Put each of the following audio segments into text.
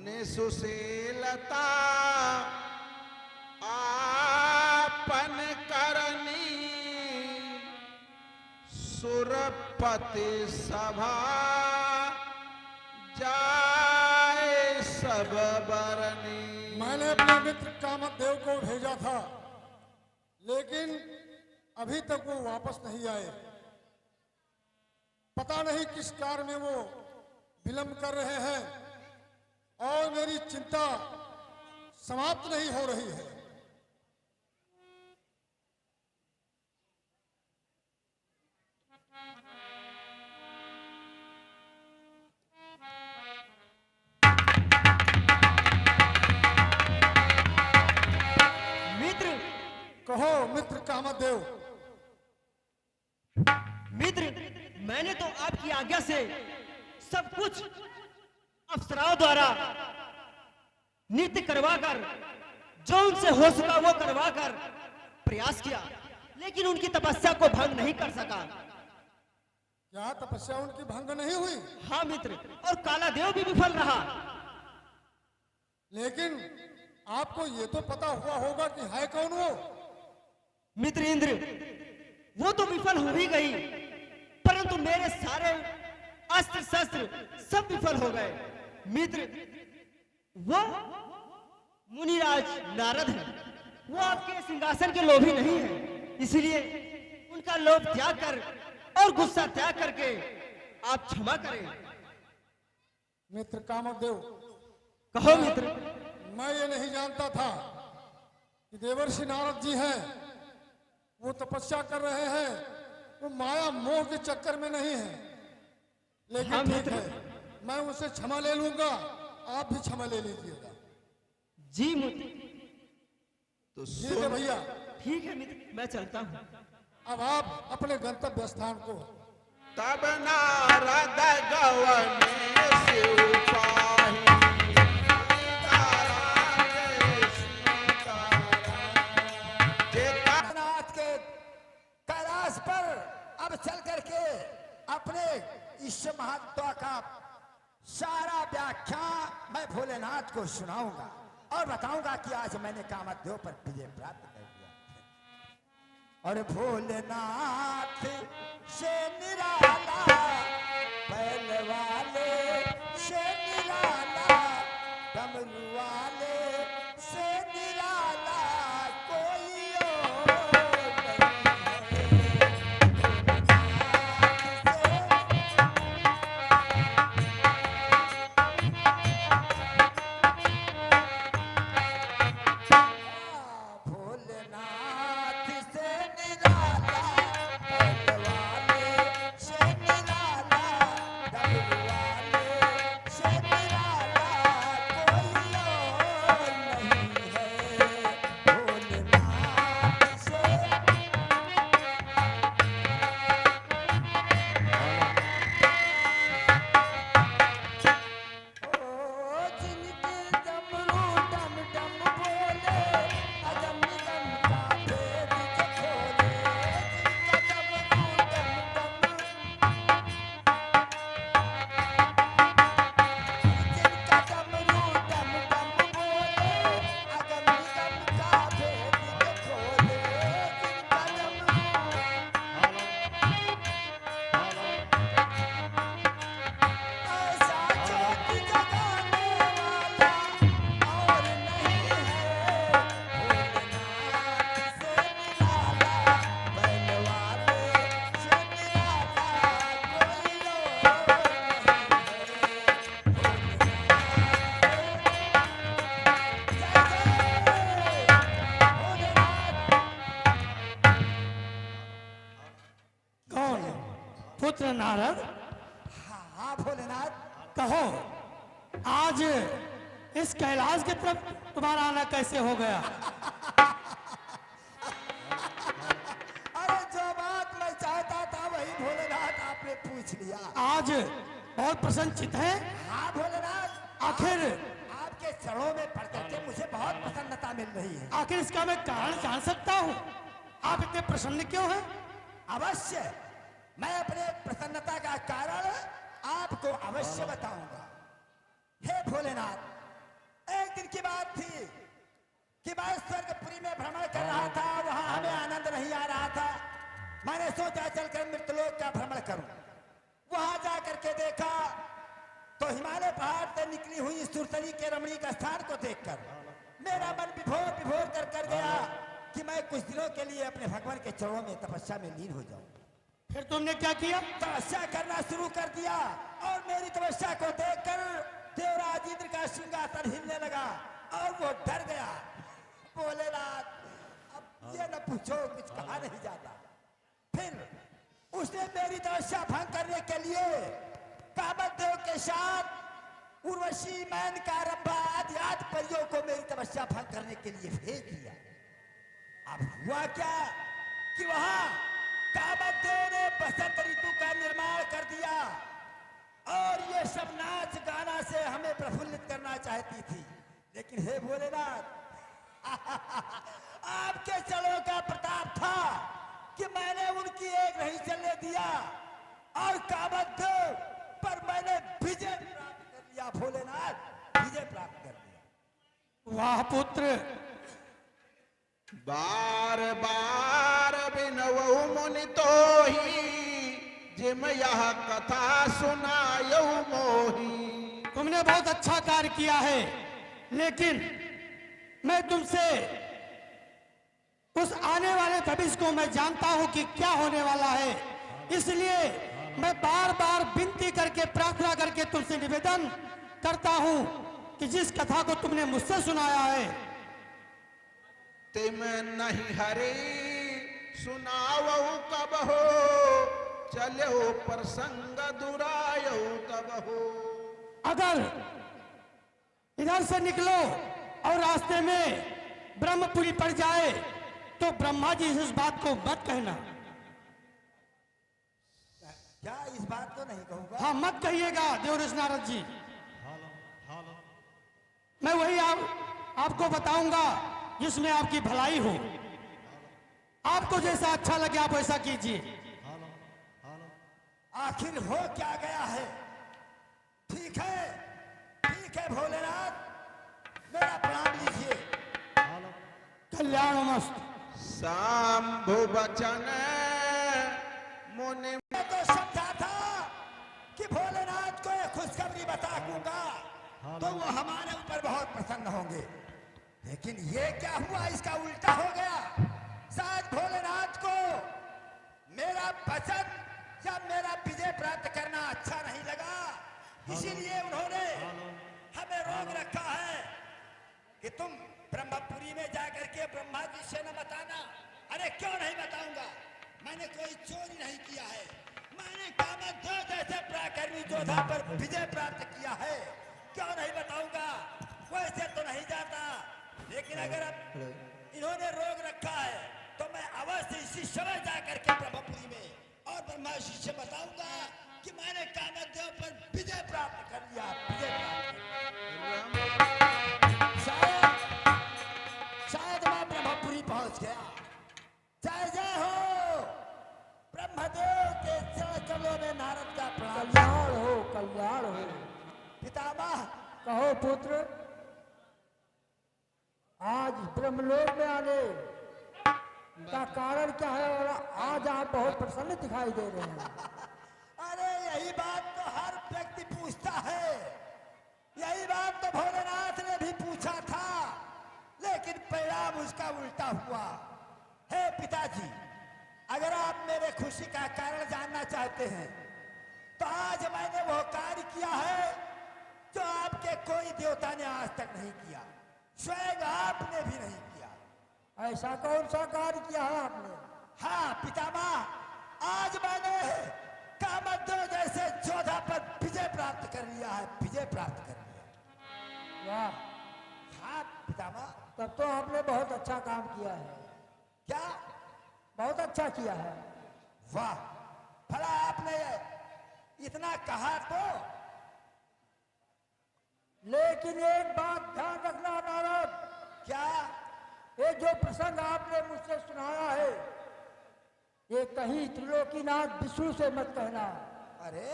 मुनि सुशीलता आपन करनी, सुरपति सभा जाए सब बरनी। मैंने अपने मित्र कामदेव को भेजा था, लेकिन अभी तक वो वापस नहीं आए। पता नहीं किस कार्य में वो विलंब कर रहे हैं और मेरी चिंता समाप्त नहीं हो रही है। मित्र, कहो मित्र कामदेव। मित्र, मैंने तो आपकी आज्ञा से सब कुछ अप्सराओं द्वारा नृत्य करवाकर, जो उनसे हो सका वो करवाकर प्रयास किया, लेकिन उनकी तपस्या को भंग नहीं कर सका। क्या तपस्या उनकी भंग नहीं हुई? हाँ मित्र, और काला देव भी विफल रहा। लेकिन आपको ये तो पता हुआ होगा कि है कौन वो? मित्र इंद्र, वो तो विफल हो ही गई, परंतु मेरे सारे अस्त्र शस्त्र सब विफल हो गए। मित्र, वो मुनिराज नारद है। वो आपके सिंहासन के लोभी नहीं है, इसलिए उनका लोभ त्याग कर और गुस्सा त्याग करके आप क्षमा करें। मित्र कामदेव, कहो मित्र। मैं ये नहीं जानता था कि देवर्षि नारद जी हैं, वो तपस्या कर रहे हैं, वो माया मोह के चक्कर में नहीं है। लेकिन हाँ, ठीक मित्र। है, मैं उनसे क्षमा ले लूंगा, आप भी क्षमा ले लीजिएगा। जी मित्र, तो ठीक है भैया, ठीक है मित्र, मैं चलता हूँ। अब आप अपने गंतव्य स्थान को। तब नारद गवने शिव पाही, नाथ के कैलाश पर अब चल करके अपने ईश्वर महत्व का सारा व्याख्यान मैं भोलेनाथ को सुनाऊंगा और बताऊंगा कि आज मैंने कामदेव पर विजय प्राप्त कर दिया। और भोलेनाथ से निराला, बैल वाले से निराला, डमरू वाले से निराला कोई और नहीं है। भोलेनाथ से निराला, बैल वाले से निराला, डमरू वाले से निराला कोई और नहीं है। भोलेनाथ से ओ जिनके डमरू डम डम बोले, अजम निगम का भेद जो खोले, जिनका डमरू डम डम, जिनका डमरू डम डम बोले, अजम निगम का भेद जो खोले, जिनका डमरू ऐसा ज्योति जगाने वाला और नहीं है। भोलेनाथ से निराला, बैल वाले से निराला कोई और नहीं है। पुत्र नारद, हाँ भोलेनाथ, कहो आज इस कैलाश की तरफ तुम्हारा आना कैसे हो गया? अरे जो बात मैं चाहता था वही भोलेनाथ आपने पूछ लिया। आज बहुत प्रसन्नचित है। हाँ भोलेनाथ, आखिर आपके चरणों में पड़ करके मुझे बहुत प्रसन्नता मिल रही है। आखिर इसका मैं कारण जान सकता हूँ? आप इतने प्रसन्न क्यों हैं? अवश्य, मैं अपने प्रसन्नता का कारण आपको अवश्य बताऊंगा। हे भोलेनाथ, एक दिन की बात थी कि मैं स्वर्गपुरी में भ्रमण कर रहा था, वहां हमें आनंद नहीं आ रहा था। मैंने सोचा चलकर मृतलोक का भ्रमण करूं। वहां जाकर के देखा तो हिमालय पहाड़ से निकली हुई सुरसरी के रमणीक स्थान को देखकर मेरा मन विभोर विभोर कर गया कि मैं कुछ दिनों के लिए अपने भगवान के चरणों में तपस्या में लीन हो जाऊं। फिर तुमने क्या किया? तपस्या करना शुरू कर दिया और मेरी तपस्या को देखकर देवराज इंद्र का सिंहासन हिलने लगा और वो डर गया। भोलेनाथ, अब ये न पूछो, कुछ कहा नहीं जाता। फिर उसने मेरी तपस्या भंग करने के लिए कामदेव के साथ उर्वशी, मेनका, रंभा आदि आदि परियों को मेरी तपस्या भंग करने के लिए भेज दिया। अब हुआ क्या कि वहां कामदेव ने बसंत ऋतु का निर्माण कर दिया और ये सब नाच गाना से हमें प्रफुल्लित करना चाहती थी। लेकिन हे भोलेनाथ, आपके चरणों का प्रताप था कि मैंने उनकी एक नहीं चलने दिया और कामदेव पर मैंने विजय प्राप्त कर लिया। भोलेनाथ, विजय प्राप्त कर लिया। वाह पुत्र, बार बार बिनवऊ मुनि तो ही जिम यह कथा सुनायो मोही। तुमने बहुत अच्छा कार्य किया है, लेकिन मैं तुमसे उस आने वाले भविष्य को मैं जानता हूं कि क्या होने वाला है, इसलिए मैं बार बार विनती करके, प्रार्थना करके तुमसे निवेदन करता हूं कि जिस कथा को तुमने मुझसे सुनाया है तिम नहीं हरे सुनावऊ कब हो, चलो प्रसंग दुरायो तब हो। अगर इधर से निकलो और रास्ते में ब्रह्मपुरी पड़ जाए तो ब्रह्मा जी इस बात को मत कहना। क्या इस बात को नहीं कहूंगा? हाँ, मत कहिएगा देवऋषि नारद जी। मैं वही आपको बताऊंगा जिसमें आपकी भलाई हो। आपको जैसा अच्छा लगे आप वैसा कीजिए। आखिर हो क्या गया है? ठीक है भोलेनाथ, मेरा प्रणाम लीजिए। कल्याण मस्त। शंभु बचन मुनि मैं तो समझा था कि भोलेनाथ को एक खुशखबरी बता दूंगा तो वो हमारे ऊपर बहुत प्रसन्न होंगे, लेकिन ये क्या हुआ, इसका उल्टा हो गया। शायद भोलेनाथ को मेरा वचन या मेरा विजय प्राप्त करना अच्छा नहीं लगा, इसीलिए उन्होंने हमें रोक रखा है कि तुम ब्रह्मपुरी में जाकर के ब्रह्मा जी से न बताना। अरे क्यों नहीं बताऊंगा, मैंने कोई चोरी नहीं किया है। मैंने कामदेव जैसे पराक्रमी योद्धा पर विजय प्राप्त किया है, क्यों नहीं बताऊंगा। वैसे तो नहीं जाता, लेकिन अगर अब इन्होंने रोक रखा है तो मैं अवश्य इसी समय जाकर के ब्रह्मपुरी में और ब्रह्मा जी से बताऊंगा कि मैंने कामदेव पर विजय प्राप्त कर लिया। विजय प्राप्त, शायद मैं ब्रह्मपुरी पहुंच गया। जय जय हो ब्रह्मदेव के चरण कमलों में नारद का प्रणाम। कल्याण हो, कल्याण हो। पितामह, कहो पुत्र, आज ब्रह्मलोक में आने का कारण क्या है और आज आप बहुत प्रसन्न दिखाई दे रहे हैं? अरे यही बात तो हर व्यक्ति पूछता है, यही बात तो भोलेनाथ ने भी पूछा था, लेकिन परिणाम उसका उल्टा हुआ। हे पिताजी, अगर आप मेरे खुशी का कारण जानना चाहते हैं तो आज मैंने वो कार्य किया है जो आपके कोई देवता ने आज तक नहीं किया, स्वयं आपने भी नहीं किया। ऐसा कौन सा कार्य किया है आपने? हाँ पितामह, आज मैंने कामदेव जैसे योद्धा पर विजय प्राप्त कर लिया है, विजय प्राप्त कर लिया। वाह, हाँ पितामह। तब तो आपने बहुत अच्छा काम किया है। क्या? बहुत अच्छा किया है। वाह, भला आपने इतना कहा तो। लेकिन एक बात ध्यान रखना नारद, क्या? ये जो प्रसंग आपने मुझसे सुनाया है, ये कहीं त्रिलोकीनाथ विष्णु से मत कहना। अरे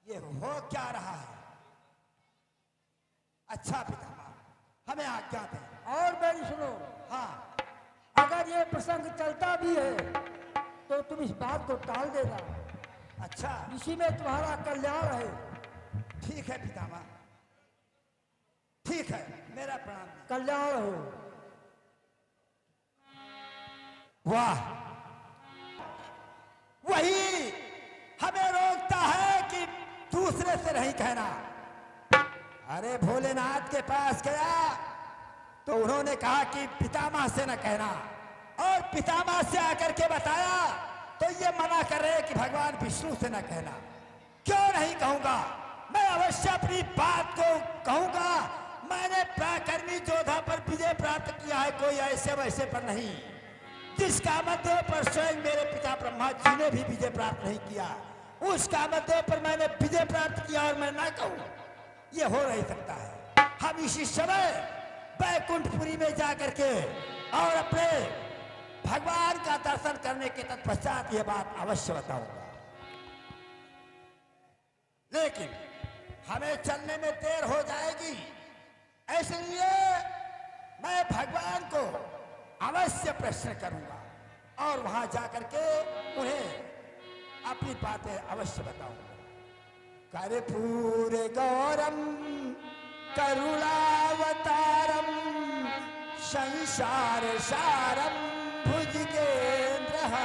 ये हो क्या रहा है? अच्छा पितामह, हमें आज्ञा दें। और मेरी सुनो, हाँ, अगर ये प्रसंग चलता भी है तो तुम इस बात को टाल देना, अच्छा इसी में तुम्हारा कल्याण है। ठीक है पितामह, ठीक है, मेरा प्रणाम। कल्याण हो। वाह, वही हमें रोकता है कि दूसरे से नहीं कहना। अरे भोलेनाथ के पास गया तो उन्होंने कहा कि पितामह से न कहना, और पितामह से आकर के बताया तो ये मना कर रहे कि भगवान विष्णु से न कहना। क्यों नहीं कहूंगा, मैं अवश्य अपनी बात को कहूंगा। मैंने पराक्रमी योद्धा पर विजय प्राप्त किया है, कोई ऐसे वैसे पर नहीं। जिस कामदेव पर स्वयं मेरे पिता ब्रह्मा जी ने भी विजय प्राप्त नहीं किया, उस कामदेव पर मैंने विजय प्राप्त किया और मैं ना कहूं, ये हो नहीं सकता है। हम इसी समय बैकुंठपुरी में जाकर के और अपने भगवान का दर्शन करने के तत्पश्चात ये बात अवश्य बताऊंगा। लेकिन हमें चलने में देर हो जाएगी, इसलिए मैं भगवान को अवश्य प्रश्न करूंगा और वहां जाकर के उन्हें अपनी बातें अवश्य बताऊंगा। कर्पूर गौरम करुणावतारम संसार सारम भुजगेंद्रहारम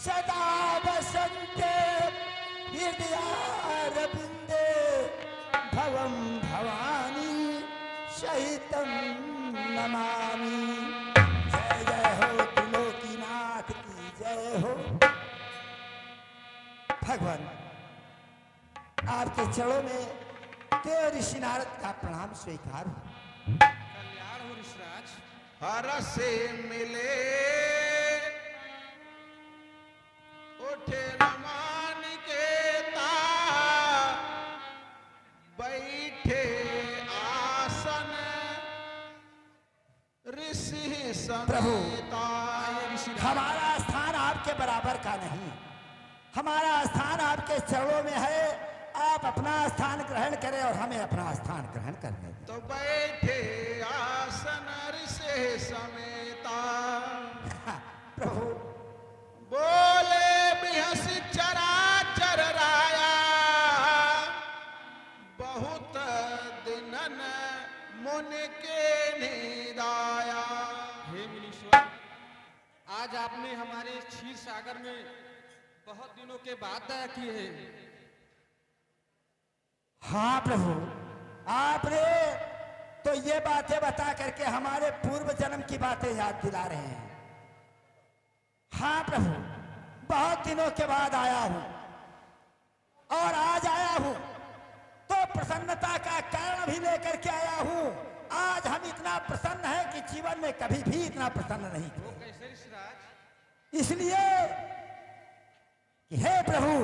सदा वसन्ते हृदयारविंदे भवम भवानी सहितम नमामि। जय जय हो त्रिलोकीनाथ की जय हो। भगवान, आपके चरणों में देव ऋषि नारद का प्रणाम स्वीकार हो। कल्याण हो ऋषिराज। हर से मिले उठे रमान के बैठे आसन ऋषि प्रभु, समेता। हमारा स्थान आपके बराबर का नहीं, हमारा स्थान आपके चरणों में है। आप अपना स्थान ग्रहण करें और हमें अपना स्थान ग्रहण करने दें। तो बैठे आसन ऋषि समेता। प्रभु, बोले बिहस चराचर राया, बहुत दिनन मुनि के निदाया। हे मुनीश्वर, आज आपने हमारे क्षीर सागर में बहुत दिनों के बाद दया की है। हाँ प्रभु, आपने तो ये बातें बता करके हमारे पूर्व जन्म की बातें याद दिला रहे हैं। हाँ प्रभु, बहुत दिनों के बाद आया हूं और आज आया हूं तो प्रसन्नता का कारण भी लेकर के आया हूं। आज हम इतना प्रसन्न हैं कि जीवन में कभी भी इतना प्रसन्न नहीं थे। कैसे ऋषिराज? इसलिए कि हे प्रभु,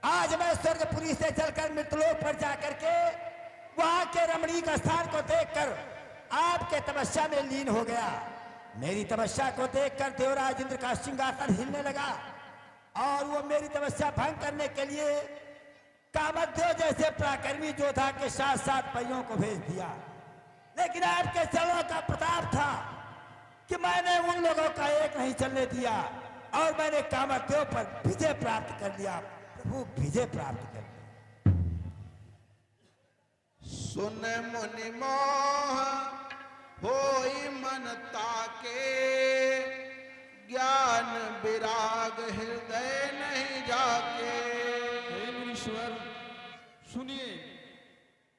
आज मैं स्वर्गपुरी से चलकर मृतलोक पर जाकर के वहां के रमणीक स्थान को देखकर आपके तपस्या में लीन हो गया। मेरी तपस्या को देखकर देवराज इंद्र का सिंहासन हिलने लगा और वो मेरी तपस्या भंग करने के लिए कामदेव जैसे पराक्रमी योद्धा के साथ साथ पहियों को भेज दिया। लेकिन आपके चरणों का प्रताप था कि मैंने उन लोगों का एक नहीं चलने दिया और मैंने कामदेव पर विजय प्राप्त कर लिया। प्रभु, विजय प्राप्त कर लिया। सुन मुनि मोह होई मन ताके, ज्ञान विराग हृदय नहीं जाके। हे मुनीश्वर, सुनिए,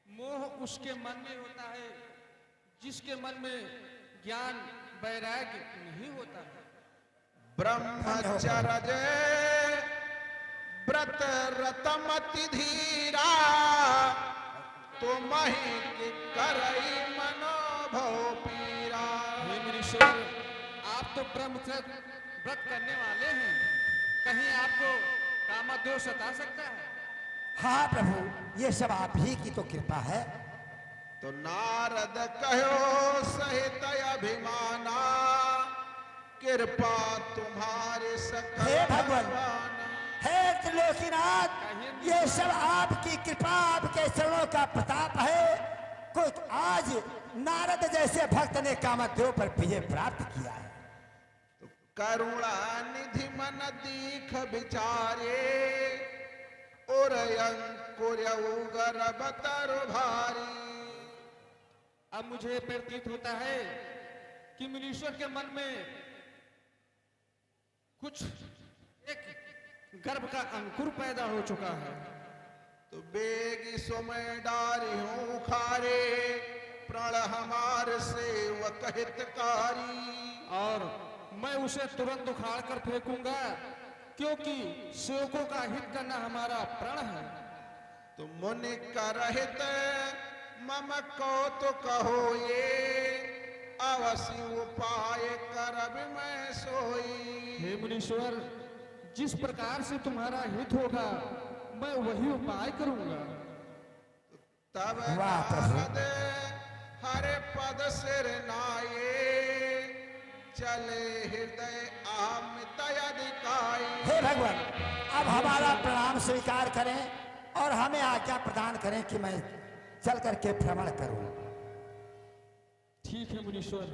मोह उसके मन में होता है जिसके मन में ज्ञान वैराग्य नहीं होता है। ब्रह्मचर्य व्रत रतमति धीरा, तुम ही के करई मनोभव पीरा। हे मुनीश्वर, आप तो ब्रह्मचर्य व्रत करने वाले हैं, कहीं आपको कामदेव सता सकता है? हाँ प्रभु, ये सब आप ही की तो कृपा है। तो नारद कहो सहित अभिमाना, कृपा तुम्हारे सकल हे भगवान, भगवान। हे त्रिलोकीनाथ, ये सब आपकी कृपा, आपके चरणों का प्रताप है। कुछ आज नारद जैसे भक्त ने कामदेव पर विजय प्राप्त किया है। करुणा निधि मन दीख विचारे, और अंकुर गर्भ तरु भारी। अब मुझे प्रतीत होता है कि मुनीश्वर के मन में कुछ एक गर्भ का अंकुर पैदा हो चुका है। तो बेगी समय डारी हूँ खारे, प्रण हमार सेवक हितकारी। और मैं उसे तुरंत उखाड़ कर फेंकूंगा, क्योंकि सेवकों का हित करना हमारा प्रण है। तो मुनि करहित मम को तो कहो ये, अवश्य उपाय करब मैं सोई। हे मुनीश्वर, जिस प्रकार से तुम्हारा हित होगा मैं वही उपाय करूंगा। तब वाह प्रभु। नारद हरे पद सिर नाये, चले हृदय अमित अधिकाई। हे भगवान, अब हमारा प्रणाम स्वीकार करें और हमें आज्ञा प्रदान करें कि मैं चल करके भ्रमण करूं। ठीक है मुनीश्वर,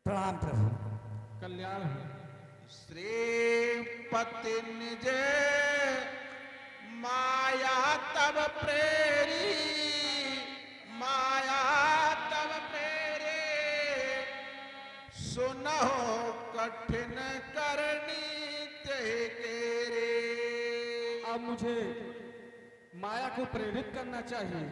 प्रणाम प्रभु। कल्याण हो। श्रीपति निज माया तब प्रेरी, माया तब प्रेरे, सुनहो कठिन करनी तेरे। अब मुझे माया को प्रेरित करना चाहिए।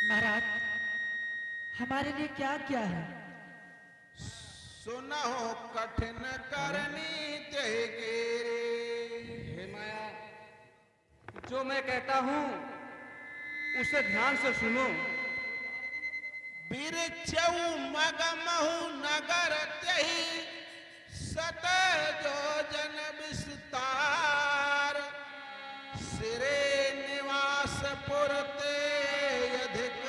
महाराज, हमारे लिए क्या क्या है? सुनहो कठिन करनी तेरे। हे माया, जो मैं कहता हूं उसे ध्यान से सुनो। बिरचऊ मगमहु नगर त्यहि, सत योजन विस्तार। सिरे निवास पुरते अधिक,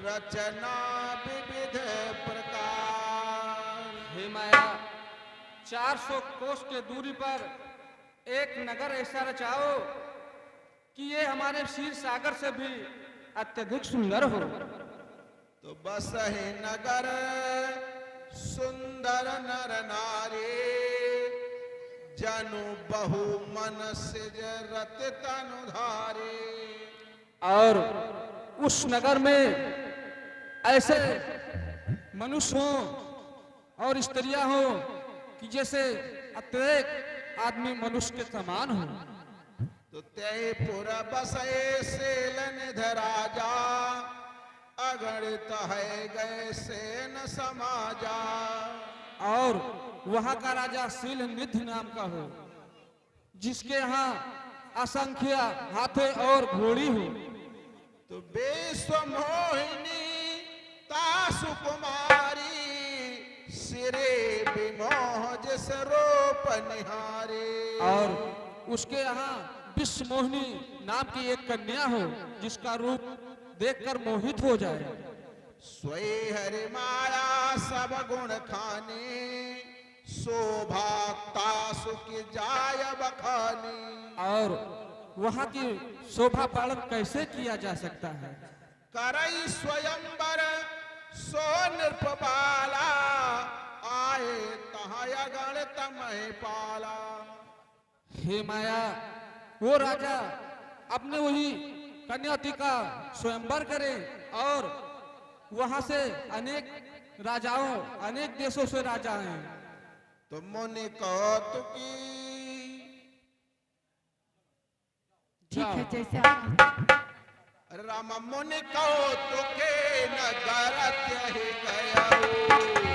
रचना विविध प्रकार। हे माया, 400 कोस के दूरी पर एक नगर ऐसा रचाओ कि ये हमारे क्षीर सागर से भी अत्यधिक सुंदर हो। तो बस है नगर सुंदर नर नारी, जनु बहु मन सिज रत तनु धारे। और उस नगर में ऐसे मनुष्य हों और स्त्रियां हों कि जैसे अत्यधिक आदमी मनुष्य के समान हो। तो ते पुरा बसे सेलन धराजा, अगणित है गए सेन समाजा। और वहां का राजा शील निधि नाम का हो, जिसके यहाँ असंख्य हाथे और घोड़ी हो। तो विश्व मोहिनी तासु कुमारी, सिरे विमोह जिस रूप निहारे। और उसके यहाँ विश्व मोहिनी नाम की एक कन्या हो, जिसका रूप देखकर मोहित हो जाए। स्वय हरि माया सब गुण खानी, शोभा तासु की जाय बखानी। और वहाँ की शोभा पालन कैसे किया जा सकता है? करई स्वयंवर सो नृपबाला, आए तहाँ अगणित महिपाला। हे माया, वो राजा अपने वही कन्यावती का स्वयंवर करे और वहां से अनेक राजाओं, अनेक देशों से राजा आए। तो मुनि कौतुकी, ठीक है, जैसे आप राम मुनि कौतुके नगर त्यहि गयऊ।